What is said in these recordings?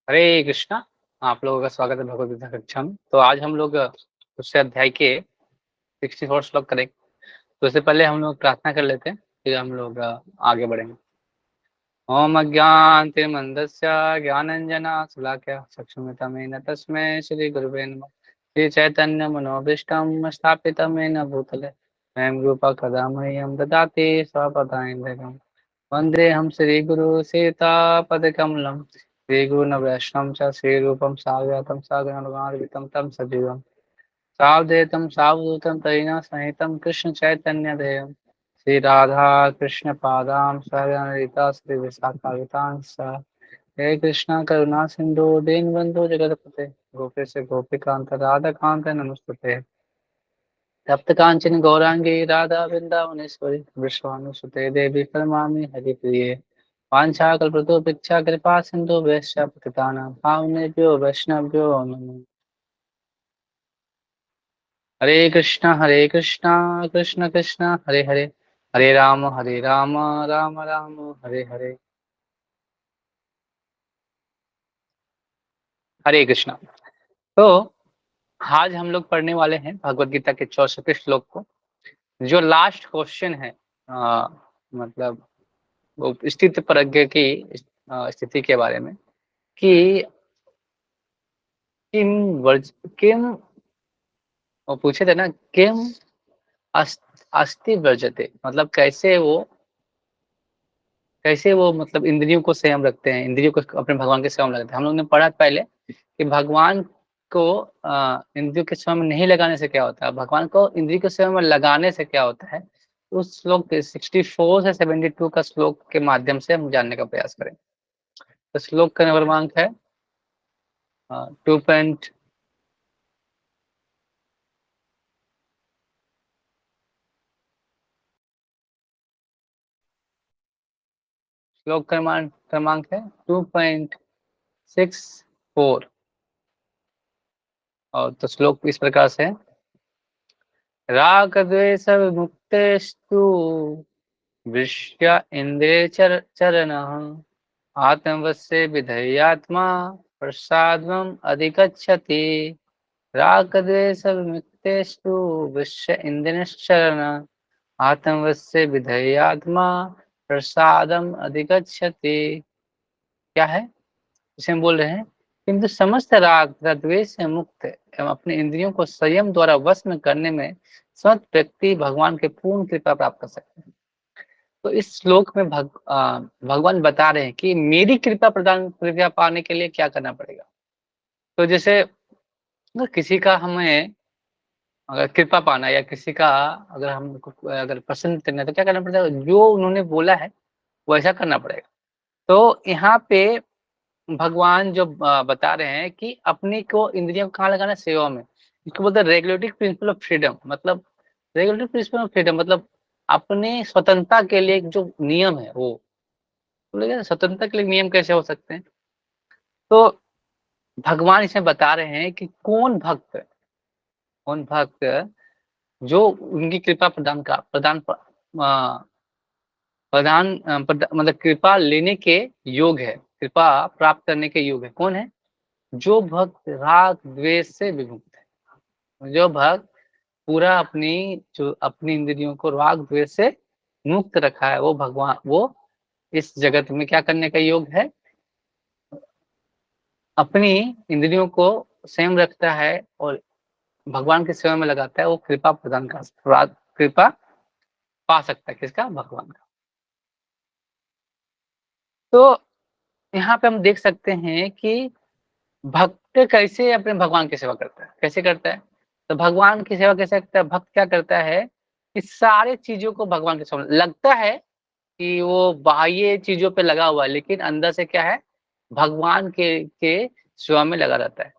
हरे कृष्णा। आप लोगों का स्वागत है भगवद गीता कक्षा में। तो आज हम लोग उससे अध्याय के 64 श्लोक करेंगे। तो इससे पहले हम लोग प्रार्थना कर लेते हैं, फिर हम लोग आगे बढ़ेंगे। ओम अज्ञानतिमिरन्धस्य ज्ञानाञ्जनशलाकया चक्षुरुन्मिलितं तस्मै श्री गुरुवे नमः। श्री चैतन्य मनोभीष्टं स्थापितं येन भूतले स्वयं रूपा कदा मह्यं ददाति स्वपदान्तिकम्। वन्देऽहं श्रीगुरु सीतापदकमलं श्रीगुरुन् वैष्णवं च श्रीरूपं साग्रतं साग्रगणान्वितं तं सजीवम् सावधेतं सावधूतं तैना सहितं कृष्ण चैतन्यदेवं श्री राधा कृष्ण पादां सहगणललिता श्री विशाखान्वितांश्च। हे कृष्ण करुणा सिंधु दीनबंधु जगतपते गोपेश गोपिकांत राधा कांत नमस्तुते। तप्त कांचन गौरांगी राधा वृंदावनेश्वरी विश्वानुसुते देवी परमामि हरिप्रिये। वाञ्छाकल्पतरुभ्यश्च कृपा सिन्धु वैश्य पतितानां पावनेभ्यो वैष्णवभ्यो नमः। हरे कृष्णा कृष्ण कृष्ण हरे हरे, हरे राम राम राम हरे हरे। हरे कृष्णा। तो आज हम लोग पढ़ने वाले हैं भगवत गीता के 64 श्लोक को। जो लास्ट क्वेश्चन है, मतलब वो स्थिति प्रज्ञ की स्थिति के बारे में कि किम वर्ज किम, वो पूछे थे ना, किम अस्ति वर्जते, मतलब कैसे वो मतलब इंद्रियों को संयम रखते हैं, इंद्रियों को अपने भगवान के संयम रखते हैं। हम लोग ने पढ़ा पहले कि भगवान को इंद्रियों के संयम में नहीं लगाने से क्या होता है, भगवान को इंद्रियों के संयम में लगाने से क्या होता है। उस श्लोक 64 से 72 का श्लोक के माध्यम से हम जानने का प्रयास करें। तो श्लोक का क्रमांक है 2 श्लोक क्रमांक है 2.64। और तो श्लोक इस प्रकार से है। राग द्वेष विमुक्तेस्तु विषया इंद्रिय चरणः आत्मवश्ये विधेयात्मा प्रसादम् अधिगच्छति। राग द्वेष विमुक्तेस्तु विषय इंद्रियश्चरणः आत्मवश्ये विधेयात्मा प्रसादम अधिगच्छति। क्या है, इसे हम बोल रहे हैं, किंतु समस्त राग तथा द्वेष से मुक्त एवं अपने इंद्रियों को संयम द्वारा वश में करने में समर्थ व्यक्ति भगवान के पूर्ण कृपा प्राप्त कर सकते हैं। तो इस श्लोक में भगवान बता रहे हैं कि मेरी कृपा पाने के लिए क्या करना पड़ेगा। तो जैसे अगर किसी का हमें अगर कृपा पाना है या किसी का अगर हमको अगर पसंद करना है तो क्या करना पड़ेगा, जो उन्होंने बोला है वैसा करना पड़ेगा। तो यहाँ पे भगवान जो बता रहे हैं कि अपनी को इंद्रियों को कहाँ लगाना है, सेवा में। इसको बोलते हैं रेगुलेटिंग प्रिंसिपल ऑफ फ्रीडम। मतलब रेगुलेटिंग प्रिंसिपल ऑफ फ्रीडम मतलब अपने स्वतंत्रता के लिए जो नियम है वो बोलेगा। स्वतंत्रता के लिए नियम कैसे हो सकते हैं। तो भगवान इसमें बता रहे हैं कि कौन भक्त जो उनकी कृपा मतलब कृपा लेने के योग है, कृपा प्राप्त करने के योग है। कौन है, जो भक्त राग द्वेष से विमुक्त है, जो भक्त पूरा अपनी इंद्रियों को राग द्वेष से मुक्त रखा है, वो भगवान वो इस जगत में क्या करने का योग है, अपनी इंद्रियों को संयम रखता है और भगवान की सेवा में लगाता है। वो कृपा प्रदान कर कृपा पा सकता है, किसका, भगवान का। तो यहाँ पे हम देख सकते हैं कि भक्त कैसे अपने भगवान की सेवा करता है, कैसे करता है। तो भगवान की सेवा कैसे करता है, भक्त क्या करता है कि सारे चीजों को भगवान के सामने लगता है कि वो बाह्य चीजों पे लगा हुआ है, लेकिन अंदर से क्या है, भगवान के सेवा में लगा रहता है।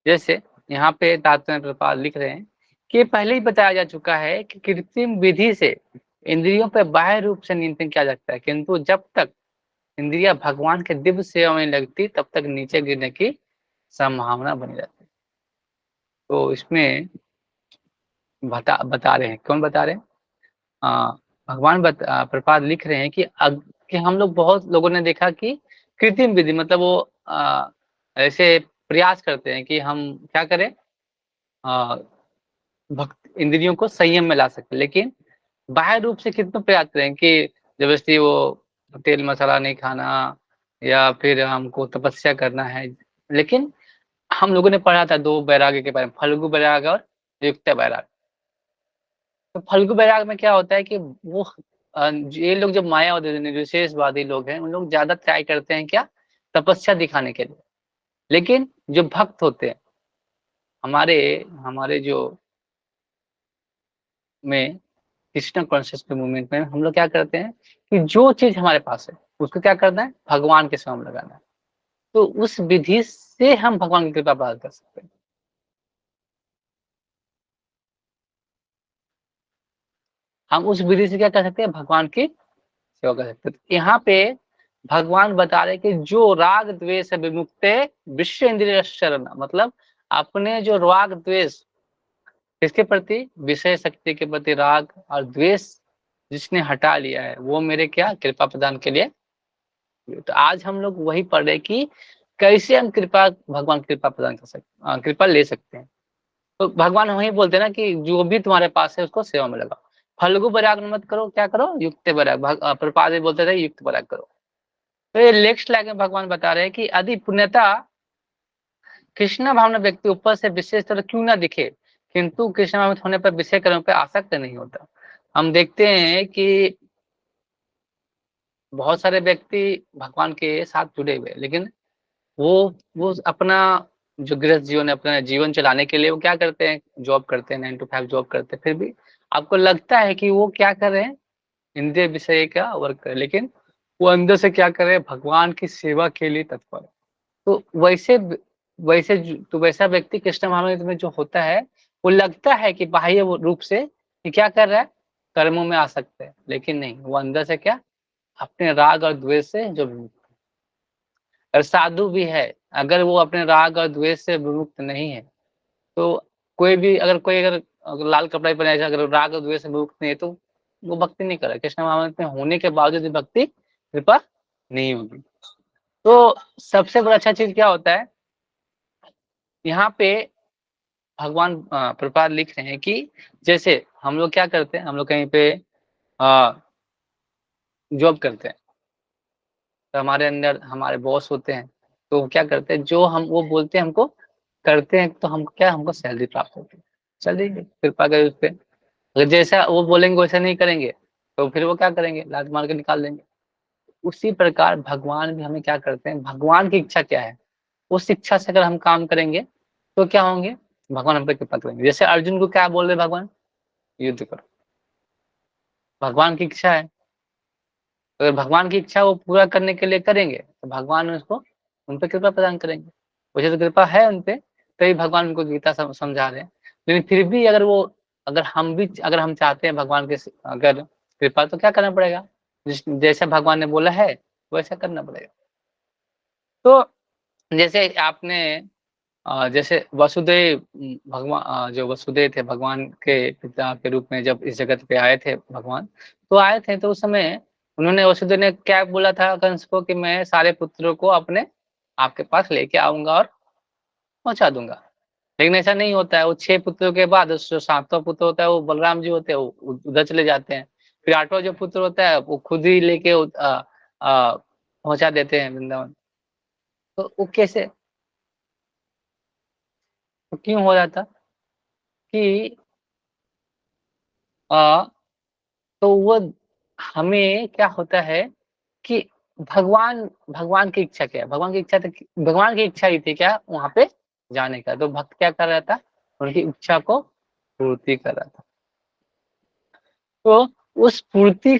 जैसे यहाँ पे तात्पर्य प्रपात लिख रहे हैं कि पहले ही बताया जा चुका है कि कृत्रिम विधि से इंद्रियों पर बाह्य रूप से नियंत्रण किया जा सकता है, किंतु जब तक इंद्रिया भगवान के दिव्य सेवा में लगती तब तक नीचे गिरने की संभावना बनी रहती है। तो इसमें बता रहे हैं, कौन बता रहे हैं, भगवान प्रपाद लिख रहे हैं कि हम लोग बहुत लोगों ने देखा कि कृत्रिम विधि मतलब वो ऐसे प्रयास करते हैं कि हम क्या करें, भक्त इंद्रियों को संयम में ला सके, लेकिन बाह्य रूप से कितना प्रयास करें कि जबरदस्ती वो तेल मसाला नहीं खाना या फिर हमको तपस्या करना है। लेकिन हम लोगों ने पढ़ा था दो वैराग्य के बारे में, फल्गु वैराग्य और युक्त वैराग्य। तो फल्गु वैराग्य में क्या होता है कि वो ये लोग जो मायावादी निर्विशेषवादी लोग हैं, उन लोग ज्यादा ट्राई करते हैं क्या, तपस्या दिखाने के लिए। लेकिन जो भक्त होते हैं हमारे हमारे जो में कृष्ण कॉन्शियस मूवमेंट में हम लोग क्या करते हैं कि जो चीज हमारे पास है उसको क्या करना है, भगवान के सेवा में लगाना है। तो उस विधि से हम भगवान की कृपा प्राप्त कर सकते हैं। हम उस विधि से क्या कर सकते हैं, भगवान की सेवा कर सकते हैं। तो यहाँ पे भगवान बता रहे कि जो राग द्वेष विमुक्त विश्व इंद्रिय शरण, मतलब अपने जो राग द्वेष किसके प्रति, विषय शक्ति के प्रति राग और द्वेष जिसने हटा लिया है वो मेरे क्या कृपा प्रदान के लिए। तो आज हम लोग वही पढ़ रहे कि कैसे हम कृपा भगवान की कृपा प्रदान कर सकते, कृपा ले सकते हैं। तो भगवान वही बोलते हैं ना कि जो भी तुम्हारे पास है उसको सेवा में लगाओ। फल्गु वैराग मत करो, क्या करो, युक्त वैराग। प्रभुपाद जी बोलते थे युक्त वैराग करो। तो ये नेक्स्ट लाइन में भगवान बता रहे हैं कि यदि पुण्यता कृष्ण भावना व्यक्ति ऊपर से विशेष तरह क्यों ना दिखे, किंतु कृष्ण भावना होने पर विषय कर्म पे आसक्त नहीं होता। हम देखते हैं कि बहुत सारे व्यक्ति भगवान के साथ जुड़े हुए, लेकिन वो वो अपना जो गृहस्थ जीवन है, अपना जीवन चलाने के लिए वो क्या करते हैं, जॉब करते हैं, 9 to 5 जॉब करते हैं। फिर भी आपको लगता है कि वो क्या कर रहे हैं, इंद्रिय विषय का वर्क कर, लेकिन वो अंदर से क्या कर रहे हैं, भगवान की सेवा के लिए तत्पर है। तो तो वैसा व्यक्ति कृष्ण भावना में जो होता है, वो लगता है कि बाह्य रूप से कि क्या कर रहा है, कर्मों में आ सकते हैं, लेकिन नहीं, वो अंदर से क्या, अपने राग और द्वेष से जो, और साधु भी है, अगर वो अपने राग और द्वेष से विमुक्त नहीं है, तो कोई अगर लाल कपड़ा पहने, अगर राग और द्वेष से विमुक्त नहीं है, तो वो भक्ति नहीं कर रहा। कृष्ण महामंत्र में होने के बावजूद भी भक्ति कृपा नहीं होगी। तो सबसे बड़ा अच्छा चीज क्या होता है, यहाँ पे भगवान प्रभुपाद लिख रहे हैं कि जैसे हम लोग क्या करते हैं, हम लोग कहीं पे जॉब करते हैं, तो हमारे अंदर हमारे बॉस होते हैं, तो वो क्या करते हैं, जो हम वो बोलते हैं हमको करते हैं, तो हमको क्या, हमको सैलरी प्राप्त होती है। चलिए कृपा करें उस पर, अगर जैसा वो बोलेंगे वैसा नहीं करेंगे तो फिर वो क्या करेंगे, लात मार के निकाल देंगे। उसी प्रकार भगवान भी हमें क्या करते हैं, भगवान की इच्छा क्या है, उस इच्छा से अगर हम काम करेंगे तो क्या होंगे, भगवान हम पे कृपा करेंगे। जैसे अर्जुन को क्या बोल रहे भगवान, युद्ध करो, भगवान की इच्छा है। तो अगर भगवान की इच्छा वो पूरा करने के लिए करेंगे तो भगवान उसको उन पर कृपा प्रदान करेंगे। वैसे तो कृपा है उन पे, तभी भगवान उनको गीता समझा रहे हैं। लेकिन फिर भी अगर हम चाहते हैं भगवान के अगर कृपा, तो क्या करना पड़ेगा, जैसे भगवान ने बोला है वैसा करना पड़ेगा। तो जैसे आपने जैसे वसुदेव भगवान, जो वसुदेव थे भगवान के पिता के रूप में जब इस जगत पे आए थे भगवान, तो आए थे तो उस समय उन्होंने, वसुदेव ने क्या बोला था कंस को कि मैं सारे पुत्रों को अपने आपके पास लेके आऊंगा और पहुंचा दूंगा। लेकिन ऐसा नहीं होता है, वो 6 पुत्रों के बाद जो 7वां पुत्र होता है वो बलराम जी होते हैं, वो उधर चले जाते हैं। फिर 8वां जो पुत्र होता है वो खुद ही लेके पहुंचा देते हैं वृंदावन। तो वो कैसे, तो क्यों हो जाता कि आ, तो वो हमें क्या होता है कि भगवान भगवान की इच्छा क्या है, भगवान की इच्छा ही थी क्या, वहां पे जाने का। तो भक्त क्या कर रहा था, उनकी इच्छा को पूर्ति कर रहा था। तो उस पूर्ति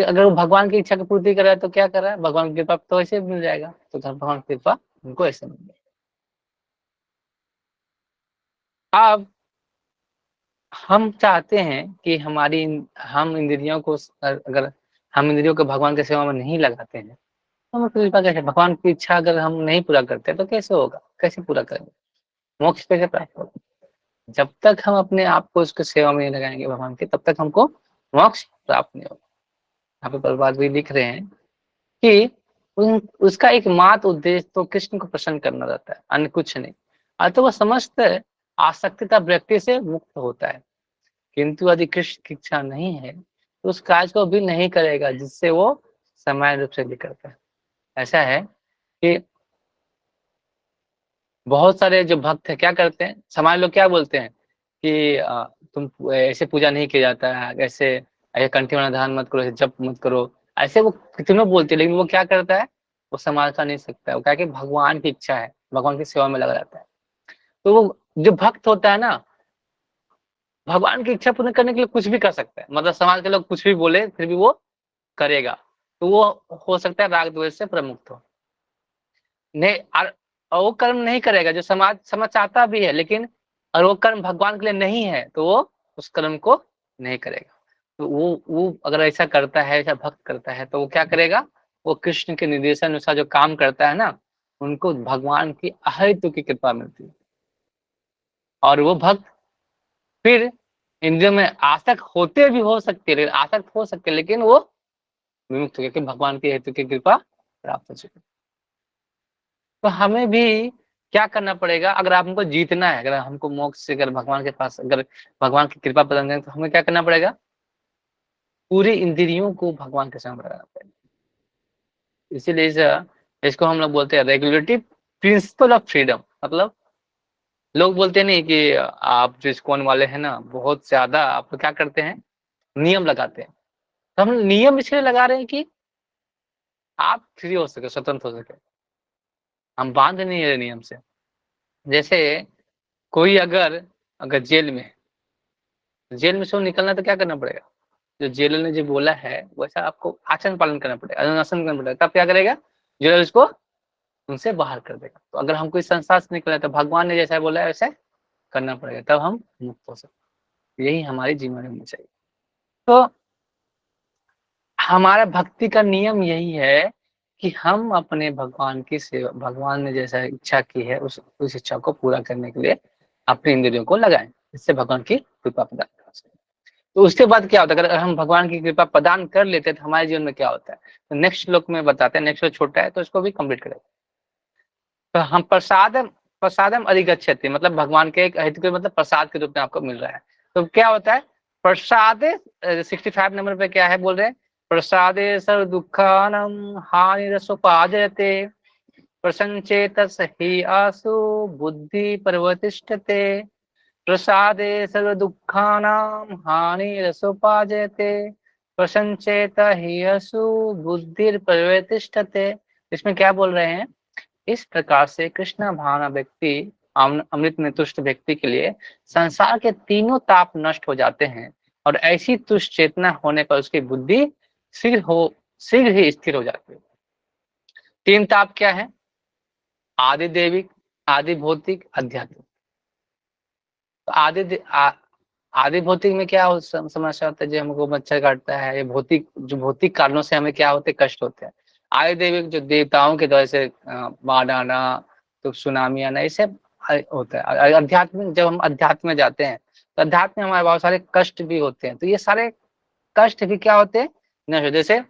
अगर वो भगवान की इच्छा की पूर्ति कर रहा है तो क्या कर रहा है, भगवान की कृपा तो ऐसे मिल जाएगा। तो भगवान की कृपा उनको ऐसे मिल जाएगा। अब हम चाहते हैं कि हम इंद्रियों को, अगर हम इंद्रियों को भगवान की सेवा में नहीं लगाते हैं, तो हम कृपा कैसे, भगवान की इच्छा अगर हम नहीं पूरा करते तो कैसे होगा, कैसे पूरा करेंगे, मोक्ष कैसे प्राप्त होगा। जब तक हम अपने आप को उसकी सेवा में नहीं लगाएंगे भगवान की, तब तक हमको मोक्ष प्राप्त नहीं होगा। यहाँ पे प्रभुपाद भी लिख रहे हैं कि उसका एकमात्र उद्देश्य तो कृष्ण को प्रसन्न करना रहता है, अन्य कुछ नहीं। तो वह समस्त आसक्तिता व्यक्ति से मुक्त होता है। किंतु यदि कृष्ण की इच्छा नहीं है तो उस कार्य को भी नहीं करेगा जिससे वो समान रूप से भी करता है। ऐसा है कि बहुत सारे जो भक्त है क्या करते हैं, समाज लोग क्या बोलते हैं कि तुम ऐसे पूजा नहीं किया जाता है, ऐसे ऐसे कंठी माला धारण मत करो, ऐसे जप मत करो, ऐसे वो कितनों बोलते हैं। लेकिन वो क्या करता है, वो समाज का नहीं सकता है। वो क्या कि भगवान की इच्छा है, भगवान की सेवा में लगा रहता है। तो वो जो भक्त होता है ना, भगवान की इच्छा पूर्ण करने के लिए कुछ भी कर सकता है। मतलब समाज के लोग कुछ भी बोले फिर भी वो करेगा। तो वो हो सकता है राग द्वेष से प्रमुक्त हो। नहीं और वो कर्म नहीं करेगा जो समाज समाज चाहता भी है, लेकिन अगर वो कर्म भगवान के लिए नहीं है तो वो उस कर्म को नहीं करेगा। तो वो अगर ऐसा करता है, ऐसा भक्त करता है, तो वो क्या करेगा, वो कृष्ण के निर्देशन अनुसार जो काम करता है ना, उनको भगवान की अहेतु की कृपा मिलती है। और वो भक्त फिर इंद्रियों में आसक्त होते भी हो सकते हैं, लेकिन आसक्त हो सकते हैं, लेकिन वो विमुक्त हो गया कि भगवान की हेतु की कृपा प्राप्त हो चुकी। तो हमें भी क्या करना पड़ेगा, अगर हमको जीतना है, अगर हमको मोक्ष से, अगर भगवान के पास, अगर भगवान की कृपा प्रदान करें, तो हमें क्या करना पड़ेगा, पूरी इंद्रियों को भगवान के सामने लगाना पड़ेगा। इसीलिए इसको हम लोग बोलते हैं रेगुलेटिव प्रिंसिपल ऑफ फ्रीडम। मतलब लोग बोलते नहीं कि आप जो इस्कॉन वाले हैं ना, बहुत ज्यादा आप तो क्या करते हैं, नियम लगाते हैं। तो हम नियम इसलिए लगा रहे हैं कि आप फ्री हो सके, स्वतंत्र हो सके। हम बांध नहीं रहे नियम से। जैसे कोई अगर अगर जेल में से निकलना है तो क्या करना पड़ेगा, जो जेलर ने जो बोला है वैसा आपको आचरण पालन करना पड़ेगा, अनुशासन करना पड़ेगा। तब क्या करेगा, जेलर उसको उनसे बाहर कर देगा। तो अगर हमको इस संसार से निकलना है तो भगवान ने जैसा बोला है वैसे करना पड़ेगा, तब हम मुक्त हो सकते। यही हमारे जीवन में होना चाहिए। तो हमारा भक्ति का नियम यही है कि हम अपने भगवान की सेवा, भगवान ने जैसा इच्छा की है उस इच्छा को पूरा करने के लिए अपने इंद्रियों को लगाएं, इससे भगवान की कृपा प्रदान कर सकें। तो उसके बाद क्या होता है, अगर हम भगवान की कृपा प्रदान कर लेते हैं तो हमारे जीवन में क्या होता है, तो नेक्स्ट श्लोक में बताते हैं। नेक्स्ट श्लोक छोटा है तो इसको भी कंप्लीट करें। तो हम प्रसादम अधिगच्छति, मतलब भगवान के एक हित के, मतलब प्रसाद के रूप में आपको मिल रहा है। तो क्या होता है प्रसाद, 65 नंबर पे क्या है बोल रहे हैं, प्रसादे सर्व दुखानम हानि रसोपाजयते प्रसन्नचेतस हि आसु बुद्धि परिवर्तिष्ठते प्रसादे सर्व दुखानां हानि रसोपाजयते प्रसन्नचेत हि आसु बुद्धि परिवर्तिष्ठते। इसमें क्या बोल रहे हैं, इस प्रकार से कृष्ण भावना व्यक्ति, अमृत में तुष्ट व्यक्ति के लिए संसार के तीनों ताप नष्ट हो जाते हैं और ऐसी तुष्ट चेतना होने पर उसकी बुद्धि शीघ्र ही स्थिर हो जाती है। तीन ताप क्या है, आदि देविक, आदि भौतिक, आध्यात्मिक। तो आदि भौतिक में क्या समस्या होता है, जो हमको मच्छर काटता है, ये भौतिक, जो भौतिक कारणों से हमें क्या होते कष्ट होते हैं। आदि देविक जो देवताओं के द्वारा से बाढ़ आना, तो सुनामी आना, ये सब होता है। आध्यात्मिक, जब हम अध्यात्म में जाते हैं तो अध्यात्म में हमारे बहुत सारे कष्ट भी होते हैं। तो ये सारे कष्ट भी क्या होते हैं, नष्ट। जैसे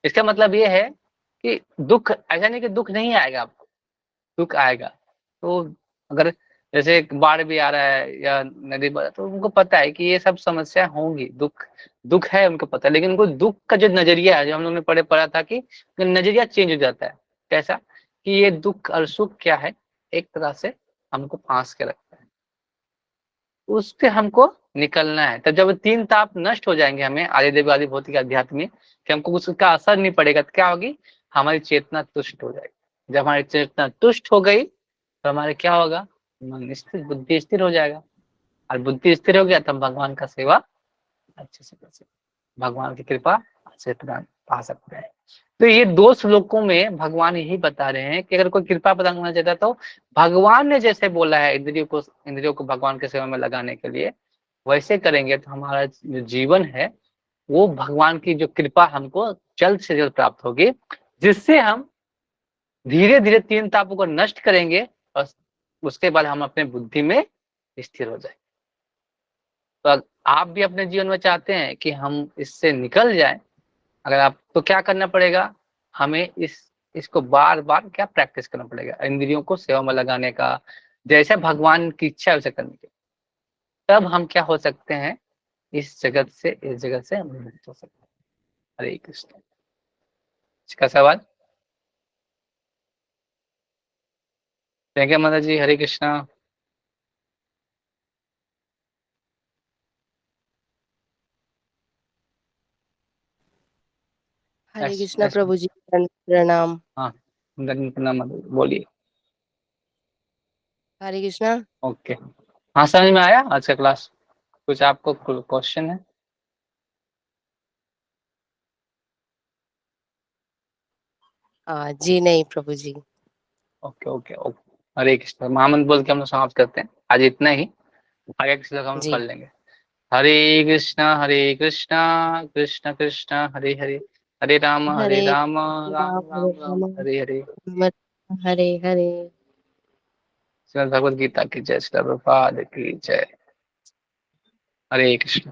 इसका मतलब ये है कि दुख, ऐसा नहीं कि दुख नहीं आएगा आपको, दुख आएगा। तो अगर जैसे एक बाढ़ भी आ रहा है या नदी बह, तो उनको पता है कि ये सब समस्या होंगी, दुख दुख है उनको पता है। लेकिन उनको दुख का जो नजरिया है, जो हम लोग ने पढ़ा था कि नजरिया चेंज हो जाता है। कैसा कि ये दुख और सुख क्या है, एक तरह से हमको फांस के रखता है, उससे हमको निकलना है। तब जब तीन ताप नष्ट हो जाएंगे हमें, आदि देव आदि भौतिक आध्यात्मिक, कि हमको उसका असर नहीं पड़ेगा, तो क्या होगी, हमारी चेतना तुष्ट हो जाएगी। जब हमारी चेतना तुष्ट हो गई तो हमारे क्या होगा, मन स्थिर, बुद्धि स्थिर हो जाएगा। और बुद्धि स्थिर हो गया तब भगवान का सेवा अच्छे से कर सकते, भगवान की कृपा अच्छे प्रदान पा सकते हैं। तो ये दो श्लोकों में भगवान यही बता रहे हैं कि अगर कोई कृपा प्रदान करना चाहता है तो भगवान ने जैसे बोला है इंद्रियों को भगवान के सेवा में लगाने के लिए, वैसे करेंगे तो हमारा जो जीवन है वो भगवान की जो कृपा हमको जल्द से जल्द प्राप्त होगी, जिससे हम धीरे धीरे तीन तापों को नष्ट करेंगे और उसके बाद हम अपने बुद्धि में स्थिर हो जाए। तो आप भी अपने जीवन में चाहते हैं कि हम इससे निकल जाएं, अगर आप, तो क्या करना पड़ेगा, हमें इस इसको बार बार क्या प्रैक्टिस करना पड़ेगा, इंद्रियों को सेवा में लगाने का, जैसे भगवान की इच्छा है वैसे करने की। तब हम क्या हो सकते हैं, इस जगत से हम मुक्त हो सकते हैं। हरे कृष्ण। इसका सवाल। ठीक है माता जी, हरे कृष्णा। हरे कृष्णा प्रभु जी, प्रणाम। हाँ, प्रणाम माता जी, बोलिए। हरे कृष्णा। ओके, हाँ समझ में आया आज का क्लास? कुछ आपको क्वेश्चन है? जी नहीं प्रभु जी। Okay okay okay. Hare Krishna, महामंत्र बोल के हम लोग समाप्त करते हैं आज, इतना ही। आगे किसी लोग हम लोग कर जी लेंगे। हरे कृष्णा कृष्ण कृष्ण हरे हरे, हरे हरे राम राम राम हरे राम राम राम हरे हरे। हरे हरे। श्रीमद् भगवद गीता की जय, श्री प्रभुपाद की जय। हरे कृष्ण।